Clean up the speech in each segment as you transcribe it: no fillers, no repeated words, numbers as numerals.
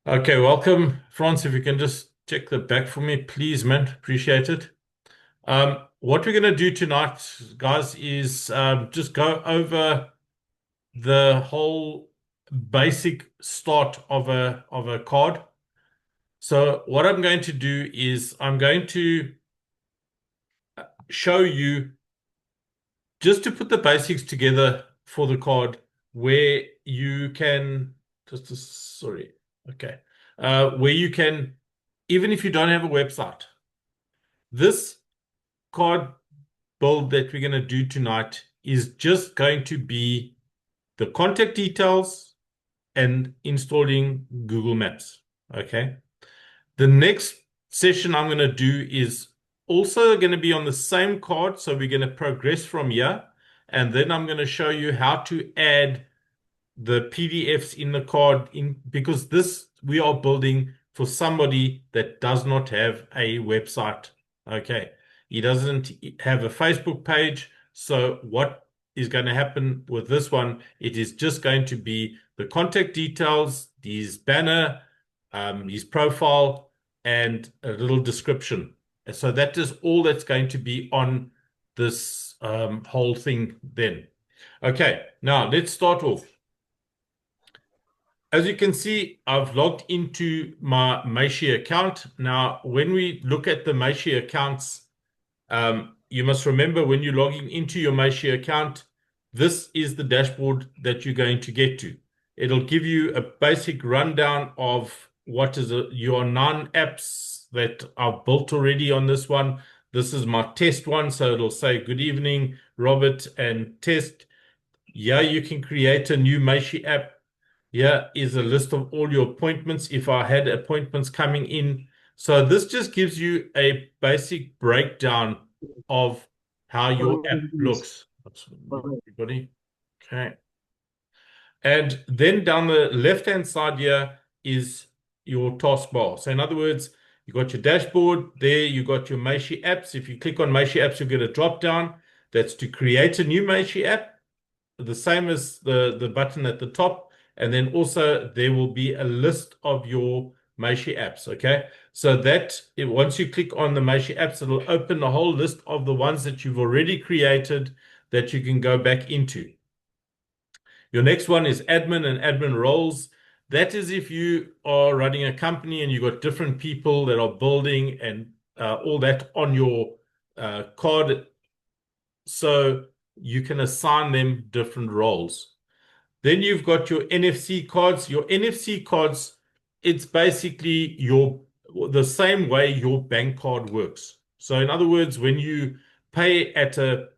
Okay, welcome. Franz, if you can just check the back for me, please, man. Appreciate it. What we're going to do tonight, guys, is just go over the whole basic start of a card. So what I'm going to do is I'm going to show you just to put the basics together for the card where you can sorry. Okay. Where you can, even if you don't have a website. This card build that we're going to do tonight is just going to be the contact details and installing Google Maps. Okay. The next session I'm going to do is also going to be on the same card. So we're going to progress from here. And then I'm going to show you how to add the PDFs in the card in because this we are building for somebody that does not have a website. Okay. He doesn't have a Facebook page. So what is going to happen with this one? It is just going to be the contact details, his banner, his profile, and a little description. So that is all that's going to be on this whole thing then. Okay, now let's start off. As you can see, I've logged into my Meishi account. Now, when we look at the Meishi accounts, you must remember when you're logging into your Meishi account, this is the dashboard that you're going to get to. It'll give you a basic rundown of what is your 9 apps that I've built already on this one. This is my test one, so it'll say, "Good evening, Robert," and test. Yeah, you can create a new Meishi app. Here is a list of all your appointments if I had appointments coming in. So this just gives you a basic breakdown of how your app looks. Everybody. Okay. And then down the left-hand side here is your taskbar. So in other words, you got your dashboard there, you got your Meishi apps. If you click on Meishi apps, you'll get a drop down. That's to create a new Meishi app, the same as the button at the top. And then also there will be a list of your Meishi apps. Okay. So that once you click on the Meishi apps, it'll open the whole list of the ones that you've already created that you can go back into. Your next one is admin and admin roles. That is if you are running a company and you've got different people that are building and all that on your card. So you can assign them different roles. Then you've got your NFC cards. Your NFC cards, it's basically the same way your bank card works. So in other words, when you pay at a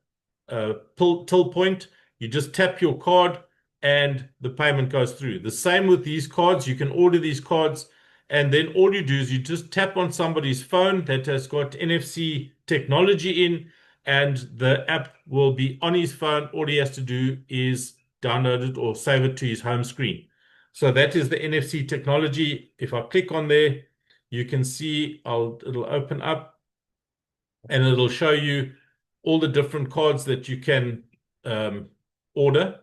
till point, you just tap your card and the payment goes through. The same with these cards. You can order these cards, and then all you do is you just tap on somebody's phone that has got NFC technology in, and the app will be on his phone. All he has to do is download it or save it to his home screen. So that is the NFC technology. If I click on there, you can see it'll open up and it'll show you all the different cards that you can order.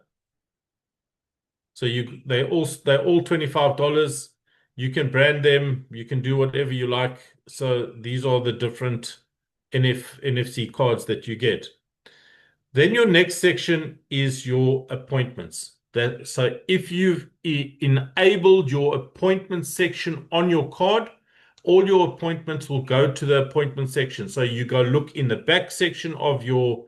So they're all $25. You can brand them, you can do whatever you like. So these are the different NFC cards that you get. Then your next section is your appointments. So if you've enabled your appointment section on your card, all your appointments will go to the appointment section. So you go look in the back section of your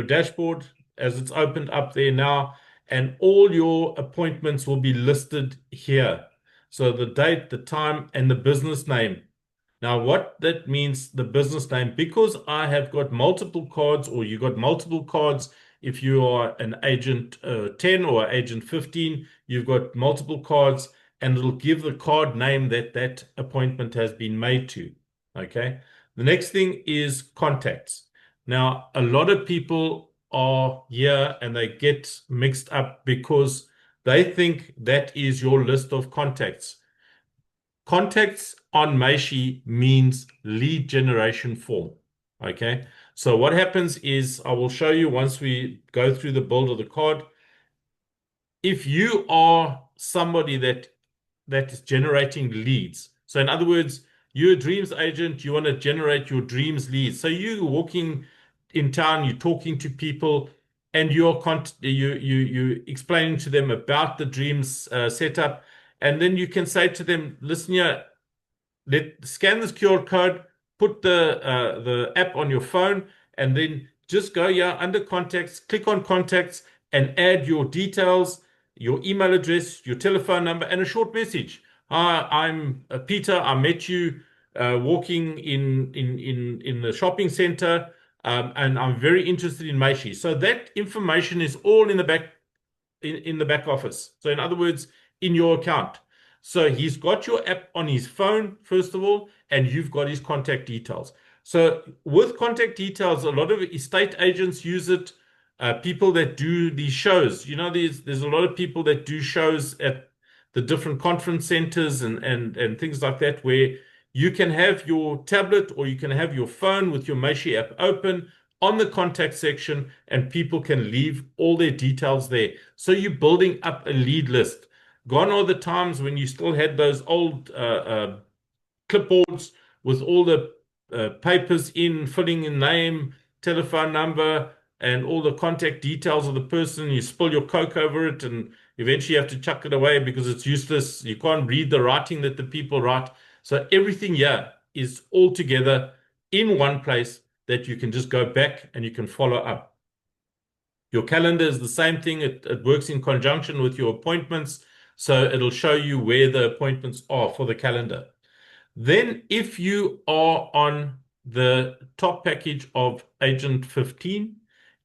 dashboard as it's opened up there now, and all your appointments will be listed here. So the date, the time, and the business name. Now, what that means, the business name, because I have got multiple cards, or you got multiple cards, if you are an agent 10 or agent 15, you've got multiple cards, and it'll give the card name that that appointment has been made to. Okay. The next thing is contacts. Now, a lot of people are here and they get mixed up because they think that is your list of contacts. Contacts on Meishi means lead generation form. Okay. So what happens is I will show you once we go through the build of the card. If you are somebody that that is generating leads. So in other words, you're a dreams agent, you want to generate your dreams leads. So you're walking in town, you're talking to people, and you explaining to them about the dreams setup, and then you can say to them, listen here, scan this QR code, put the app on your phone, and then just go here under contacts, click on contacts, and add your details, your email address, your telephone number, and a short message. Hi, I'm Peter. I met you walking in the shopping center, and I'm very interested in Meishi. So that information is all in the back office. So in other words, in your account. So he's got your app on his phone, first of all, and you've got his contact details. So with contact details, a lot of estate agents use it. People that do these shows, there's a lot of people that do shows at the different conference centers and things like that, where you can have your tablet or you can have your phone with your Meishi app open on the contact section, and people can leave all their details there. So you're building up a lead list. Gone are the times when you still had those old clipboards with all the papers in, filling in name, telephone number, and all the contact details of the person. You spill your Coke over it, and eventually you have to chuck it away because it's useless. You can't read the writing that the people write. So everything here is all together in one place that you can just go back and you can follow up. Your calendar is the same thing. It works in conjunction with your appointments. So it'll show you where the appointments are for the calendar. Then if you are on the top package of Agent 15,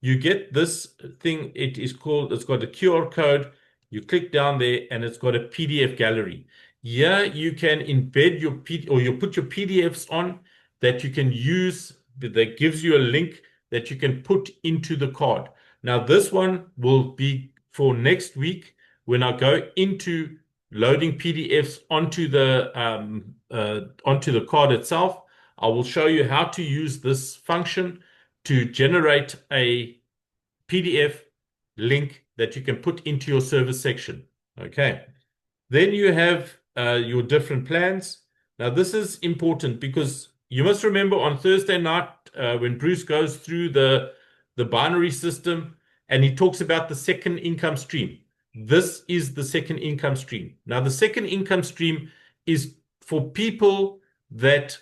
you get this thing. It's got a QR code. You click down there and it's got a PDF gallery. Here you can embed or you put your PDFs on that you can use, that gives you a link that you can put into the card. Now this one will be for next week when I go into loading PDFs onto the card itself. I will show you how to use this function to generate a PDF link that you can put into your service section. Okay. Then you have your different plans. Now this is important because you must remember on Thursday night when Bruce goes through the binary system and he talks about the second income stream. This is the second income stream. Now, the second income stream is for people that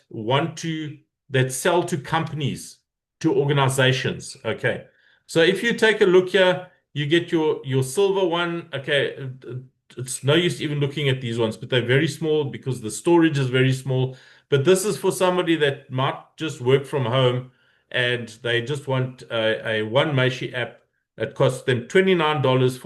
sell to companies, to organizations. Okay. So if you take a look here, you get your silver one. Okay. It's no use even looking at these ones, but they're very small because the storage is very small. But this is for somebody that might just work from home and they just want a one Meishi app. It costs them $29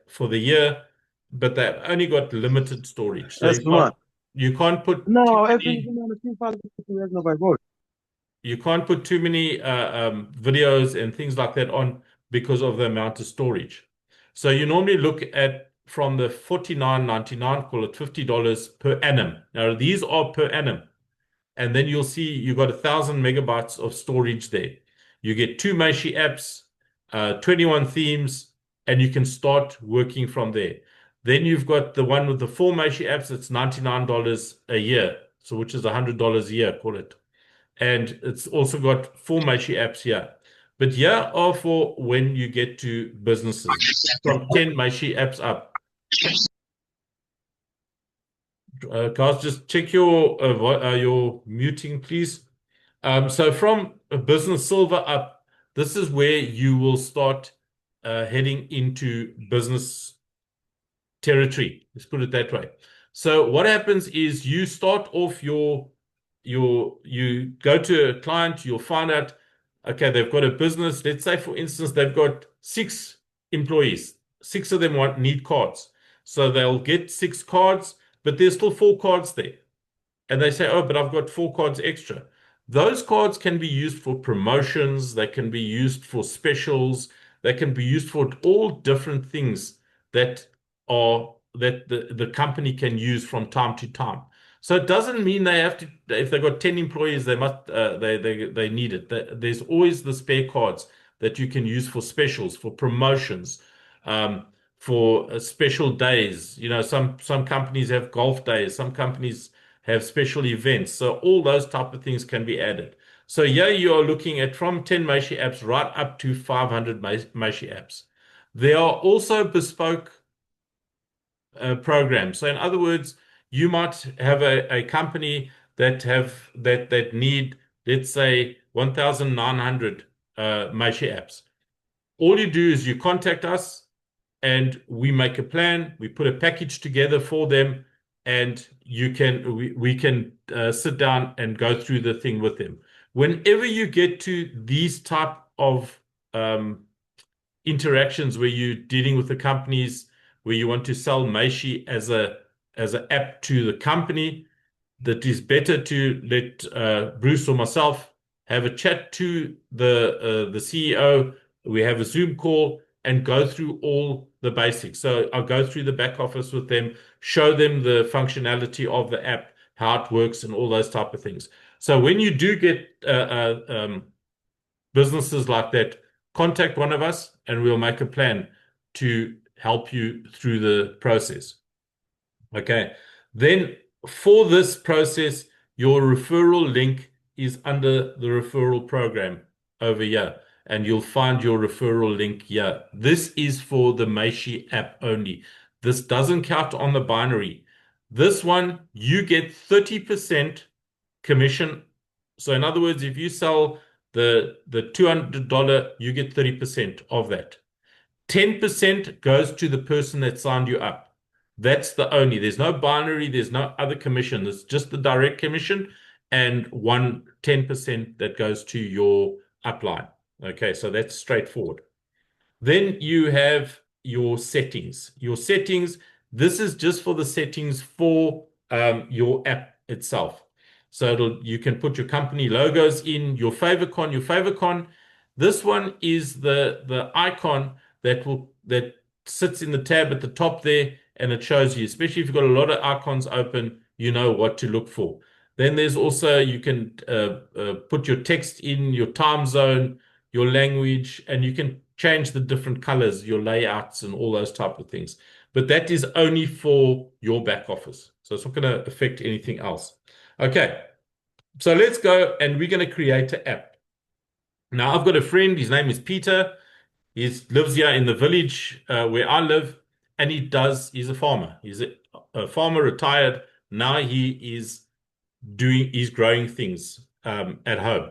for the year, but they've only got limited storage. So That's smart. you can't put too Não, essa many não faz mesmo, não vai embora. you can't put too many videos and things like that on because of the amount of storage. So you normally look at from the $49.99, call it $50 per annum. Now these are per annum. And then you'll see you've got 1,000 megabytes of storage there. You get 2 Meishi apps, 21 themes, and you can start working from there. Then you've got the one with the 4 Meishi apps. It's $99 a year, so which is $100 a year, call it. And it's also got 4 Meishi apps here. But here are for when you get to businesses from 10 Meishi apps up. Guys, just check your muting, please. So from a business silver up, this is where you will start heading into business territory. Let's put it that way. So what happens is you start off you go to a client, you'll find out, okay, they've got a business. Let's say, for instance, they've got 6 employees. 6 of them need cards. So they'll get 6 cards, but there's still 4 cards there. And they say, oh, but I've got 4 cards extra. Those cards can be used for promotions. They can be used for specials. They can be used for all different things that the company can use from time to time. So it doesn't mean they have to, if they've got 10 employees, they need it. There's always the spare cards that you can use for specials, for promotions, for special days. Some companies have golf days, some companies have special events. So all those type of things can be added. So here you are looking at from 10 Meishi apps right up to 500 Meishi apps. There are also bespoke programs. So in other words, you might have a company that need, let's say, 1,900 Meishi apps. All you do is you contact us and we make a plan, we put a package together for them, and we can sit down and go through the thing with them. Whenever you get to these type of interactions where you're dealing with the companies, where you want to sell Meishi as an app to the company, that is better to let Bruce or myself have a chat to the CEO. We have a Zoom call and go through all the basics. So I'll go through the back office with them, show them the functionality of the app, how it works, and all those type of things. So when you do get businesses like that, contact one of us and we'll make a plan to help you through the process. Okay. Then for this process, your referral link is under the referral program over here, and you'll find your referral link here. This is for the Meishi app only. This doesn't count on the binary. This one, you get 30% commission. So in other words, if you sell the $200, you get 30% of that. 10% goes to the person that signed you up. That's the only. There's no binary, there's no other commission. It's just the direct commission and 10% that goes to your upline. Okay, so that's straightforward. Then you have your settings. Your settings, this is just for the settings for your app itself. So you can put your company logos in, your favicon. Your favicon, this one is the icon that sits in the tab at the top there, and it shows you, especially if you've got a lot of icons open, you know what to look for. Then there's also, you can put your text in, your time zone, your language, and you can change the different colors, your layouts, and all those type of things. But that is only for your back office. So it's not going to affect anything else. Okay, so let's go and we're going to create an app. Now, I've got a friend, his name is Peter. He lives here in the village where I live, and he's a farmer. He's a farmer, retired. Now he's growing things at home.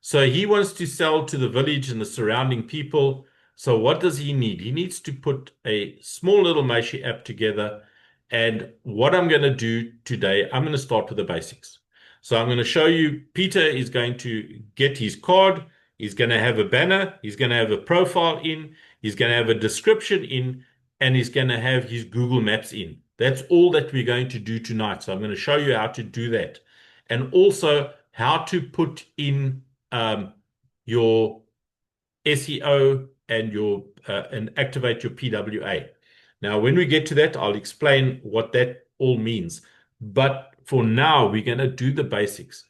So he wants to sell to the village and the surrounding people. So what does he need? He needs to put a small little Meishi app together. And what I'm going to do today, I'm going to start with the basics. So I'm going to show you, Peter is going to get his card. He's going to have a banner. He's going to have a profile in. He's going to have a description in. And he's going to have his Google Maps in. That's all that we're going to do tonight. So I'm going to show you how to do that. And also how to put in your SEO and activate your PWA. Now, when we get to that, I'll explain what that all means. But for now, we're going to do the basics.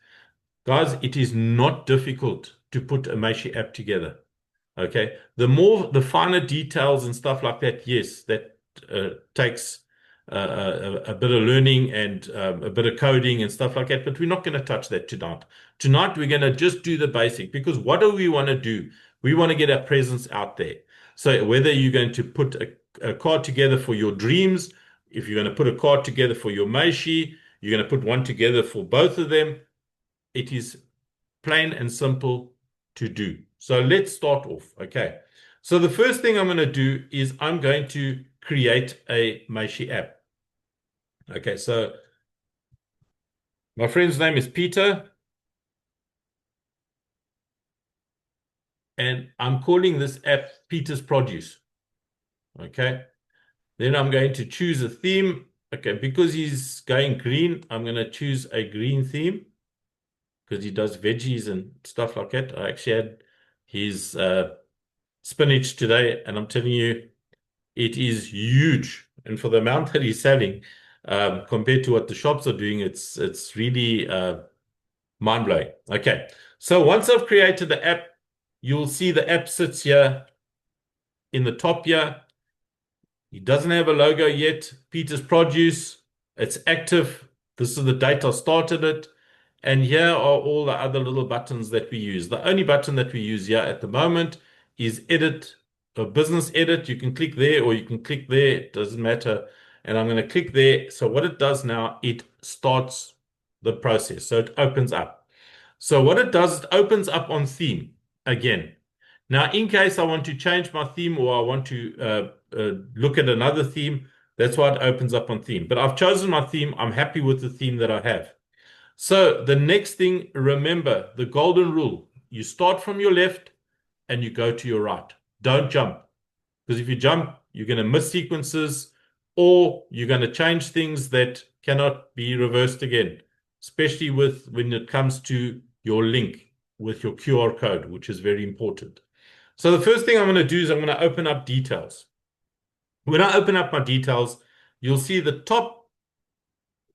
Guys, it is not difficult to put a Meishi app together. Okay. The finer details and stuff like that, yes, that takes a bit of learning and a bit of coding and stuff like that, but we're not going to touch that tonight. Tonight, we're going to just do the basic, because what do we want to do? We want to get our presence out there. So whether you're going to put a card together for your dreams, if you're going to put a card together for your Meishi, you're going to put one together for both of them, it is plain and simple to do. So let's start off. Okay. So the first thing I'm going to do is I'm going to create a Meishi app. Okay. So my friend's name is Peter, and I'm calling this app Peter's Produce. Okay. Then I'm going to choose a theme. Okay. Because he's going green, I'm going to choose a green theme, because he does veggies and stuff like that. I actually had his spinach today, and I'm telling you, it is huge. And for the amount that he's selling, compared to what the shops are doing, it's really mind-blowing. Okay, so once I've created the app, you'll see the app sits here in the top here. He doesn't have a logo yet. Peter's Produce, it's active. This is the date I started it. And here are all the other little buttons that we use. The only button that we use here at the moment is edit, or business edit. You can click there or you can click there. It doesn't matter. And I'm going to click there. So what it does now, it starts the process. So it opens up. So what it does, it opens up on theme again. Now, in case I want to change my theme or I want to look at another theme, that's why it opens up on theme. But I've chosen my theme. I'm happy with the theme that I have. So the next thing, remember the golden rule. You start from your left and you go to your right. Don't jump. Because if you jump, you're going to miss sequences or you're going to change things that cannot be reversed again, especially when it comes to your link with your QR code, which is very important. So the first thing I'm going to do is I'm going to open up details. When I open up my details, you'll see the top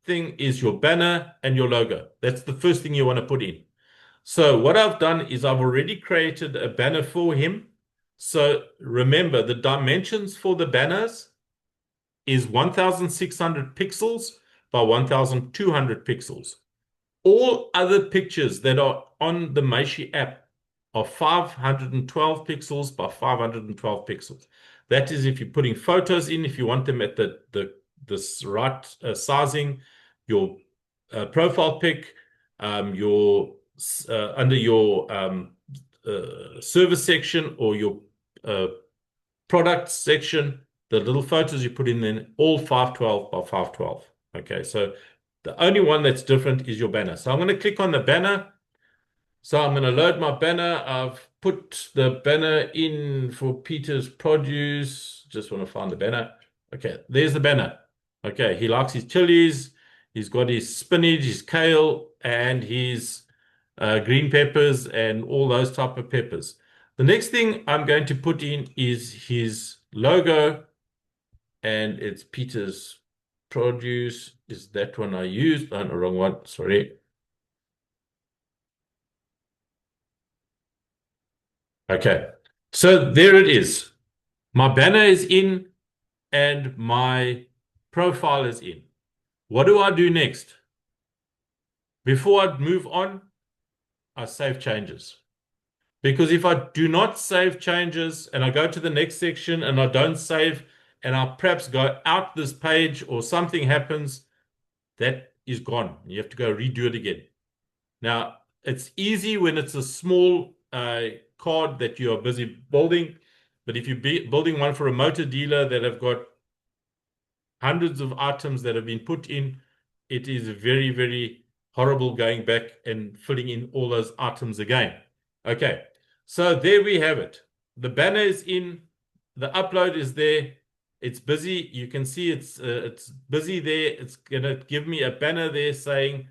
thing is your banner and your logo. That's the first thing you want to put in. So what I've done is I've already created a banner for him. So remember, the dimensions for the banners is 1600 pixels by 1200 pixels. All other pictures that are on the Meishi app are 512 pixels by 512 pixels. That is if you're putting photos in, if you want them at this right sizing, your profile pic, your under your service section or your product section, the little photos you put in then, all 512 by 512. Okay, so the only one that's different is your banner. So I'm going to click on the banner. So I'm going to load my banner. I've put the banner in for Peter's Produce. Just want to find the banner. Okay, there's the banner. Okay, he likes his chilies. He's got his spinach, his kale, and his green peppers and all those type of peppers. The next thing I'm going to put in is his logo, and it's Peter's Produce. Is that one I used? Oh, no, wrong one. Sorry. Okay. So there it is. My banner is in and my profile is in. What do I do next? Before I move on, I save changes. Because if I do not save changes and I go to the next section and I don't save and I perhaps go out this page or something happens, that is gone. You have to go redo it again. Now, it's easy when it's a small card that you are busy building, but if you're building one for a motor dealer that have got hundreds of items that have been put in, it is very, very horrible going back and filling in all those items again. Okay, so there we have it. The banner is in, the upload is there. It's busy. You can see it's busy there. It's gonna give me a banner there saying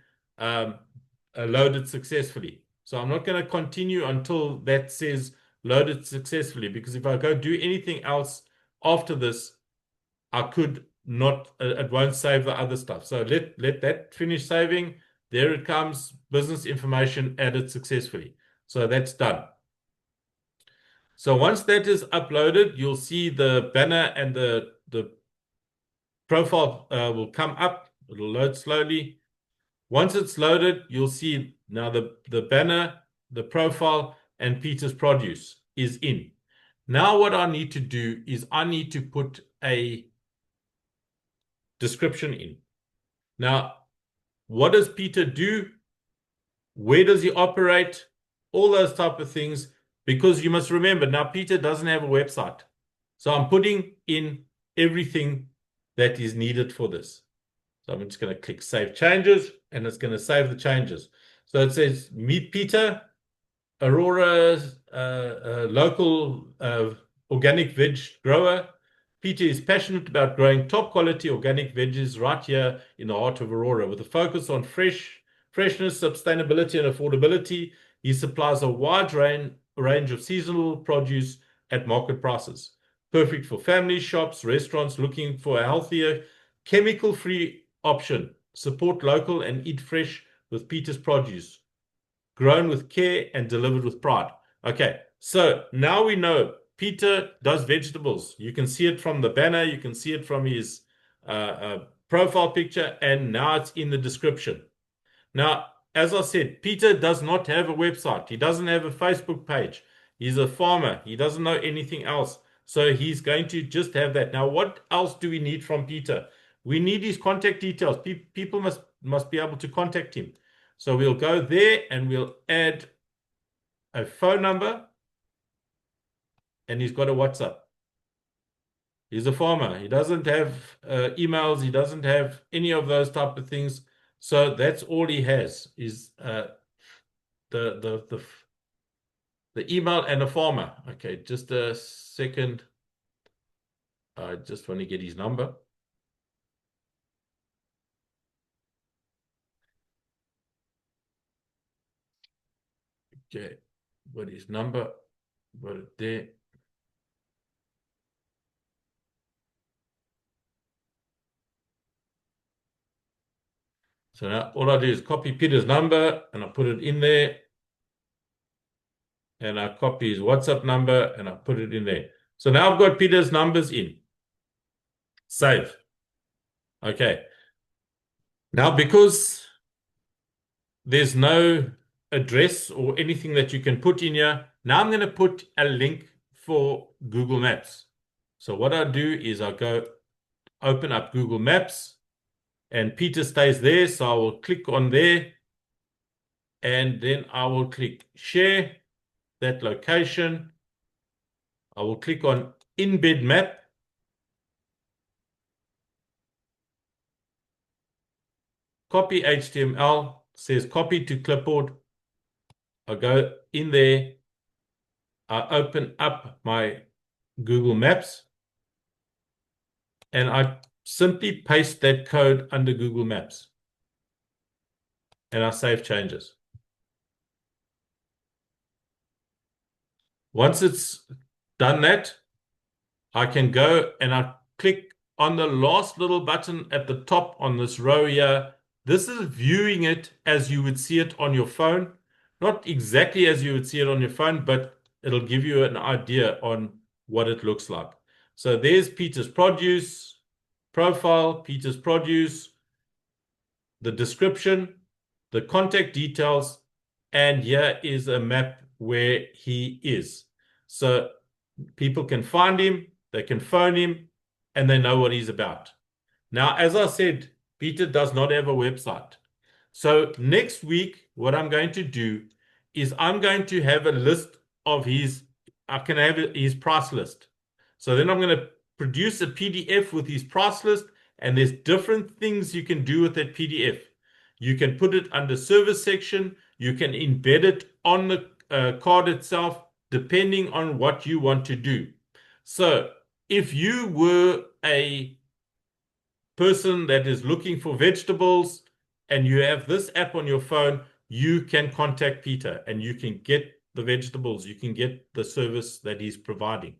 loaded successfully. So I'm not going to continue until that says loaded successfully, because if I go do anything else after this, I could not, it won't save the other stuff. So let that finish saving. There it comes, business information added successfully. So that's done. So once that is uploaded, you'll see the banner and the profile will come up. It'll load slowly. Once it's loaded, you'll see now the banner, the profile, and Peter's Produce is in. Now what I need to do is I need to put a description in. Now, what does Peter do? Where does he operate? All those type of things, because you must remember, now Peter doesn't have a website. So I'm putting in everything that is needed for this. So I'm just going to click Save Changes, and it's going to save the changes. So it says, meet Peter, Aurora, local organic veg grower. Peter is passionate about growing top quality organic veggies right here in the heart of Aurora. With a focus on freshness, sustainability, and affordability, he supplies a wide range of seasonal produce at market prices. Perfect for families, shops, restaurants looking for a healthier, chemical-free option. Support local and eat fresh with Peter's Produce. Grown with care and delivered with pride. Okay, so now we know Peter does vegetables. You can see it from the banner. You can see it from his profile picture, and now it's in the description. Now, as I said, Peter does not have a website. He doesn't have a Facebook page. He's a farmer. He doesn't know anything else. So he's going to just have that. Now, what else do we need from Peter? We need his contact details. People must be able to contact him. So we'll go there and we'll add a phone number, and he's got a WhatsApp. He's a farmer. He doesn't have emails. He doesn't have any of those type of things. So that's all he has is the email and a farmer. Okay, just a second. I just want to get his number. Okay, what his number? Got it there. So now all I do is copy Peter's number and I put it in there. And I copy his WhatsApp number and I put it in there. So now I've got Peter's numbers in. Save. Okay. Now, because there's no address or anything that you can put in here, now I'm going to put a link for Google Maps. So what I do is I go open up Google Maps and Peter stays there. So I will click on there and then I will click share that location. I will click on embed map. Copy HTML, says copy to clipboard. I go in there. I open up my Google Maps and I simply paste that code under Google Maps and I save changes. Once it's done that, I can go and I click on the last little button at the top on this row here. This is viewing it as you would see it on your phone. Not exactly as you would see it on your phone, but it'll give you an idea on what it looks like. So there's Peter's produce, profile, Peter's produce, the description, the contact details, and here is a map where he is. So people can find him, they can phone him, and they know what he's about. Now, as I said, Peter does not have a website. So next week, what I'm going to do is I'm going to have a list of his price list. So then I'm going to produce a PDF with his price list, and there's different things you can do with that PDF. You can put it under service section. You can embed it on the card itself, depending on what you want to do. So if you were a person that is looking for vegetables and you have this app on your phone, you can contact Peter and you can get the vegetables. You can get the service that he's providing.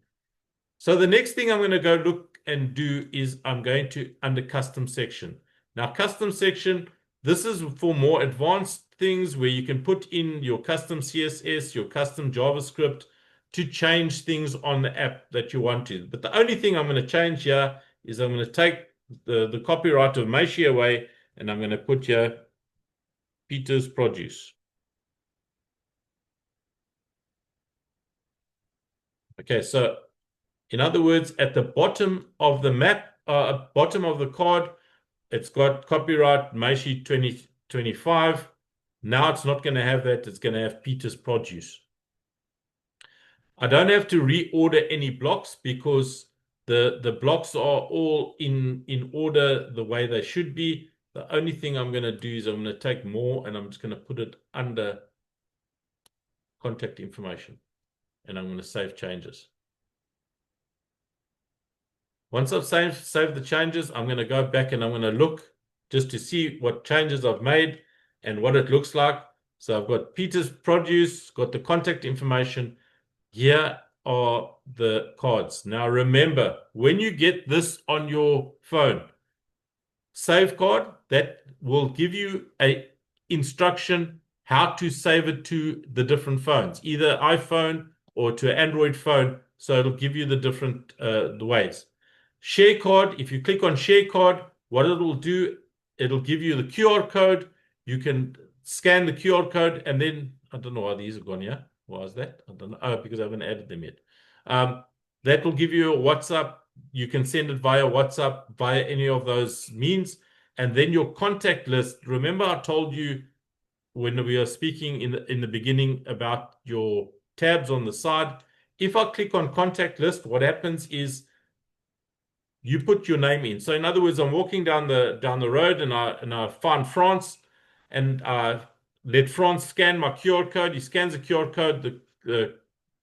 So the next thing I'm going to go look and do is I'm going to under custom section. Now, custom section, this is for more advanced things where you can put in your custom CSS, your custom JavaScript to change things on the app that you want to. But the only thing I'm going to change here is I'm going to take the copyright of Meishi away and I'm going to put here Peter's produce. Okay, so in other words, at the bottom of the map, bottom of the card, it's got copyright Meishi 2025. Now it's not going to have that. It's going to have Peter's produce. I don't have to reorder any blocks because the blocks are all in order the way they should be. The only thing I'm going to do is I'm going to take more and I'm just going to put it under contact information and I'm going to save changes. Once I've saved the changes, I'm going to go back and I'm going to look just to see what changes I've made and what it looks like. So I've got Peter's produce, got the contact information. Here are the cards. Now remember, when you get this on your phone, save card, that will give you a instruction how to save it to the different phones, either iPhone or to an Android phone. So it'll give you the different the ways. Share card, if you click on share card, what it will do, it'll give you the QR code. You can scan the QR code, and then I don't know why these have gone here. Why is that? I don't know. Oh, because I haven't added them yet. That will give you a WhatsApp. You can send it via WhatsApp, via any of those means. And then your contact list. Remember, I told you when we were speaking in the beginning about your tabs on the side. If I click on contact list, what happens is you put your name in. So in other words, I'm walking down the road and I find France, and let France scan my QR code. He scans the QR code. The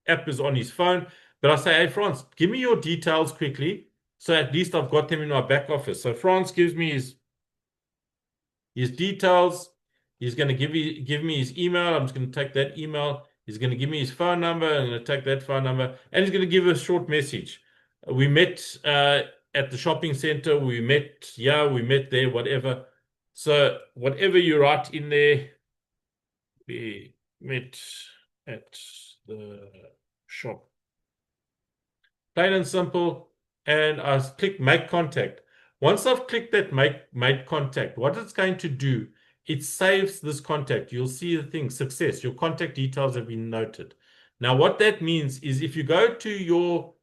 app is on his phone. But I say, hey, France, give me your details quickly. So at least I've got them in my back office. So France gives me his details. He's going to give me his email. I'm just going to take that email. He's going to give me his phone number. I'm going to take that phone number. And he's going to give a short message. We met at the shopping center. We met here. We met there, whatever. So whatever you write in there, we met at the shop. Plain and simple. And I click make contact. Once I've clicked that make contact, what it's going to do, it saves this contact. You'll see the thing, success. Your contact details have been noted. Now, what that means is if you go to your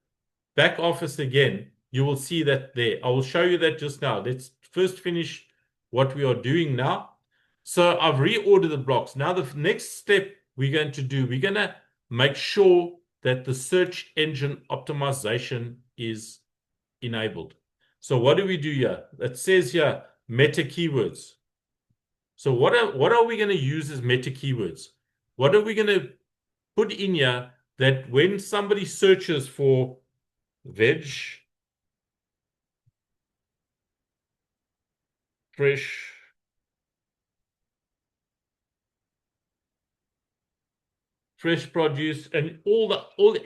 back office again, you will see that there. I will show you that just now. Let's first finish what we are doing now. So I've reordered the blocks. Now, the next step we're going to do, we're going to make sure that the search engine optimization is enabled. So what do we do here? It says here, meta keywords. So what are we going to use as meta keywords? What are we going to put in here that when somebody searches for fresh produce, and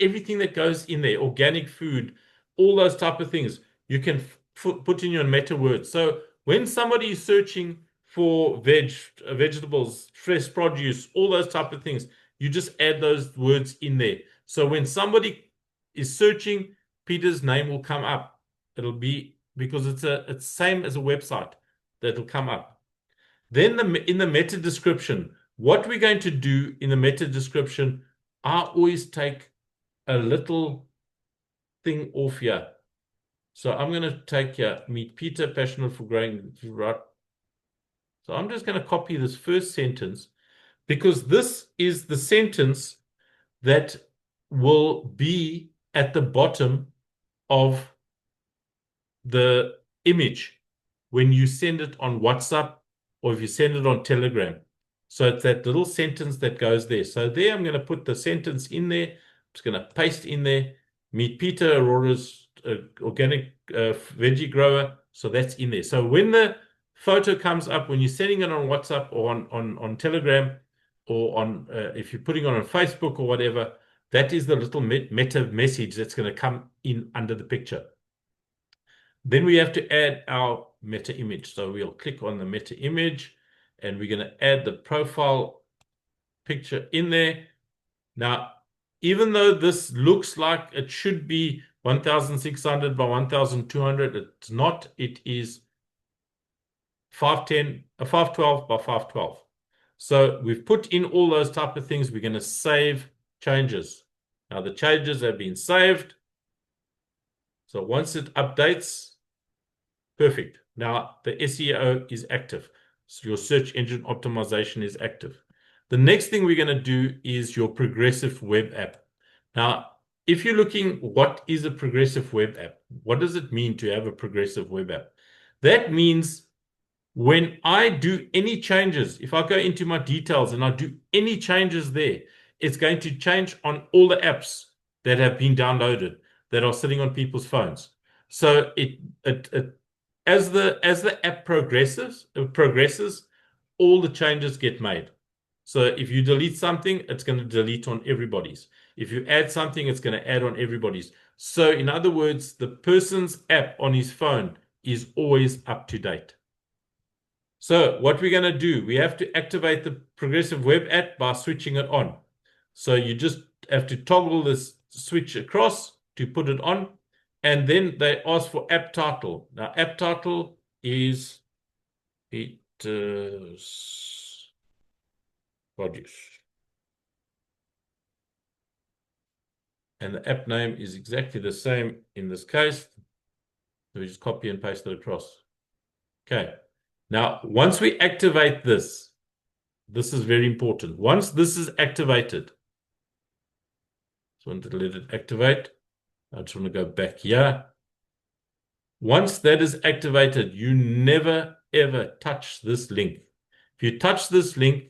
everything that goes in there, organic food, all those type of things, you can put in your meta words. So when somebody is searching for vegetables, fresh produce, all those type of things, you just add those words in there. So when somebody is searching, Peter's name will come up. It'll be because it's same as a website that'll come up. Then in the meta description, what we're going to do in the meta description, I always take a little thing off here. So I'm going to take here, meet Peter, passionate for growing. Right. So I'm just going to copy this first sentence because this is the sentence that will be at the bottom of the image when you send it on WhatsApp or if you send it on Telegram. So it's that little sentence that goes there. So there I'm going to put the sentence in there. I'm just going to paste in there. Meet Peter, Aurora's organic veggie grower. So that's in there. So when the photo comes up, when you're sending it on WhatsApp or on Telegram or on if you're putting it on Facebook or whatever, that is the little meta message that's going to come in under the picture. Then we have to add our meta image. So we'll click on the meta image and we're going to add the profile picture in there. Now, even though this looks like it should be 1,600 by 1,200, it's not. It is 512 by 512. So we've put in all those type of things. We're going to save changes. Now the changes have been saved. So once it updates, perfect. Now the SEO is active. So your search engine optimization is active. The next thing we're going to do is your progressive web app. Now, if you're looking, what is a progressive web app? What does it mean to have a progressive web app? That means when I do any changes, if I go into my details and I do any changes there, it's going to change on all the apps that have been downloaded that are sitting on people's phones. So as the app progresses, all the changes get made. So if you delete something, it's going to delete on everybody's. If you add something, it's going to add on everybody's. So in other words, the person's app on his phone is always up to date. So what we're going to do, we have to activate the progressive web app by switching it on. So you just have to toggle this switch across to put it on. And then they ask for app title. Now, app title is Peter's Produce. And the app name is exactly the same in this case. So we just copy and paste it across. Okay. Now, once we activate this is very important. Once this is activated, just want to let it activate. I just want to go back here. Once that is activated, you never, ever touch this link. If you touch this link,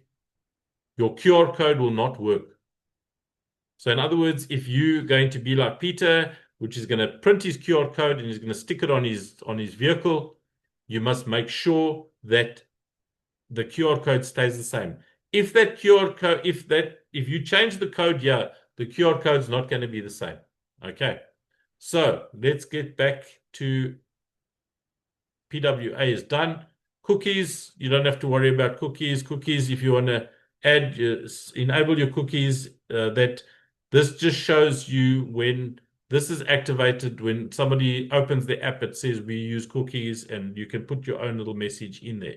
your QR code will not work. So in other words, if you're going to be like Peter, which is going to print his QR code and he's going to stick it on his vehicle, you must make sure that the QR code stays the same. If that QR code, if you change the code here, the QR code is not going to be the same. Okay. So let's get back to PWA is done. Cookies, you don't have to worry about cookies. Cookies, if you want to add, enable your cookies, that this just shows you when this is activated, when somebody opens the app, it says we use cookies, and you can put your own little message in there.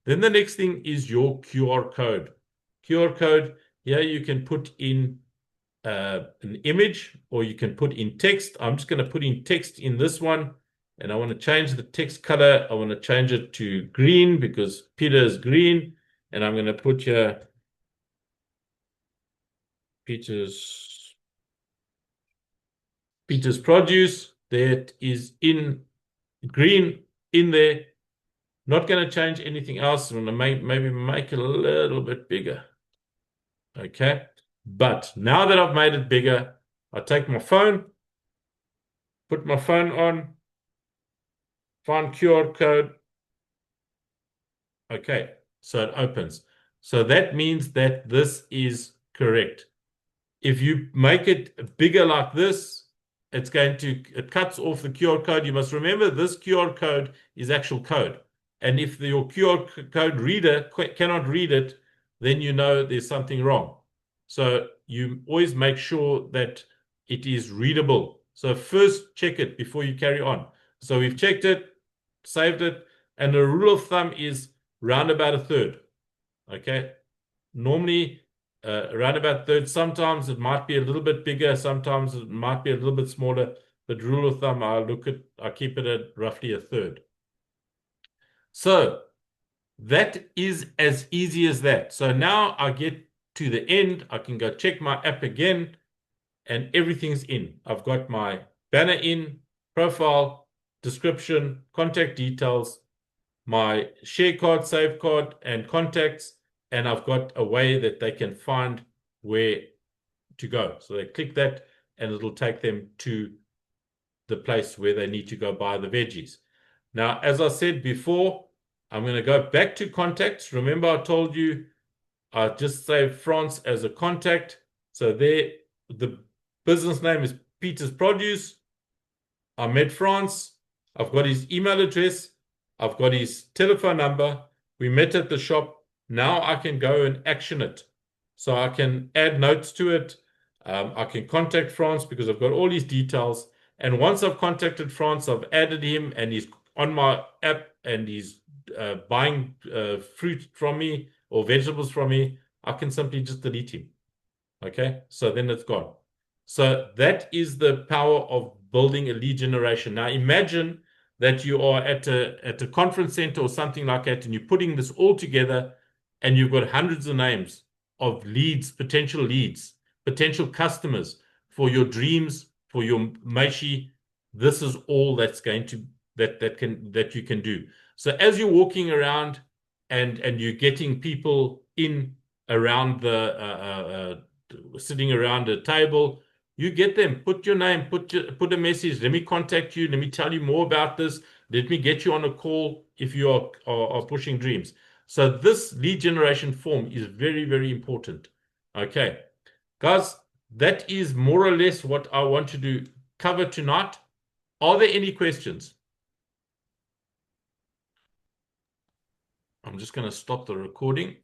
Then the next thing is your QR code. QR code, here you can put in an image, or you can put in text. I'm just going to put in text in this one, and I want to change the text color. I want to change it to green because Peter is green, and I'm going to put here Peter's Produce. That is in green in there. Not going to change anything else. I'm going to maybe make it a little bit bigger. Okay. But now that I've made it bigger, I take my phone, put my phone on, find QR code. Okay. So it opens. So that means that this is correct. If you make it bigger like this, it cuts off the QR code. You must remember this QR code is actual code. And if your QR code reader cannot read it, then you know there's something wrong. So you always make sure that it is readable. So first check it before you carry on. So we've checked it, saved it, and the rule of thumb is round about a third. Okay. Normally, around about a third. Sometimes it might be a little bit bigger. Sometimes it might be a little bit smaller. But rule of thumb, I keep it at roughly a third. So that is as easy as that. So now I get to the end. I can go check my app again, and everything's in. I've got my banner in, profile, description, contact details, my share card, save card, and contacts, and I've got a way that they can find where to go. So they click that, and it'll take them to the place where they need to go buy the veggies. Now, as I said before, I'm going to go back to contacts. Remember, I told you I just saved France as a contact. So there, the business name is Peter's Produce. I met France. I've got his email address. I've got his telephone number. We met at the shop. Now I can go and action it. So I can add notes to it. I can contact France because I've got all his details. And once I've contacted France, I've added him, and he's on my app, and he's buying fruit from me or vegetables from me. I can simply just delete him. Okay, so then it's gone. So that is the power of building a lead generation. Now imagine that you are at a conference center or something like that, and you're putting this all together, and you've got hundreds of names of leads, potential customers for your dreams, for your Meishi. This is all that's going to that you can do. So as you're walking around and you're getting people in around the sitting around a table, you get them, put your name, put a message. Let me contact you. Let me tell you more about this. Let me get you on a call if you are pushing dreams. So this lead generation form is very, very important. Okay, guys, that is more or less what I want to cover tonight. Are there any questions? I'm just going to stop the recording.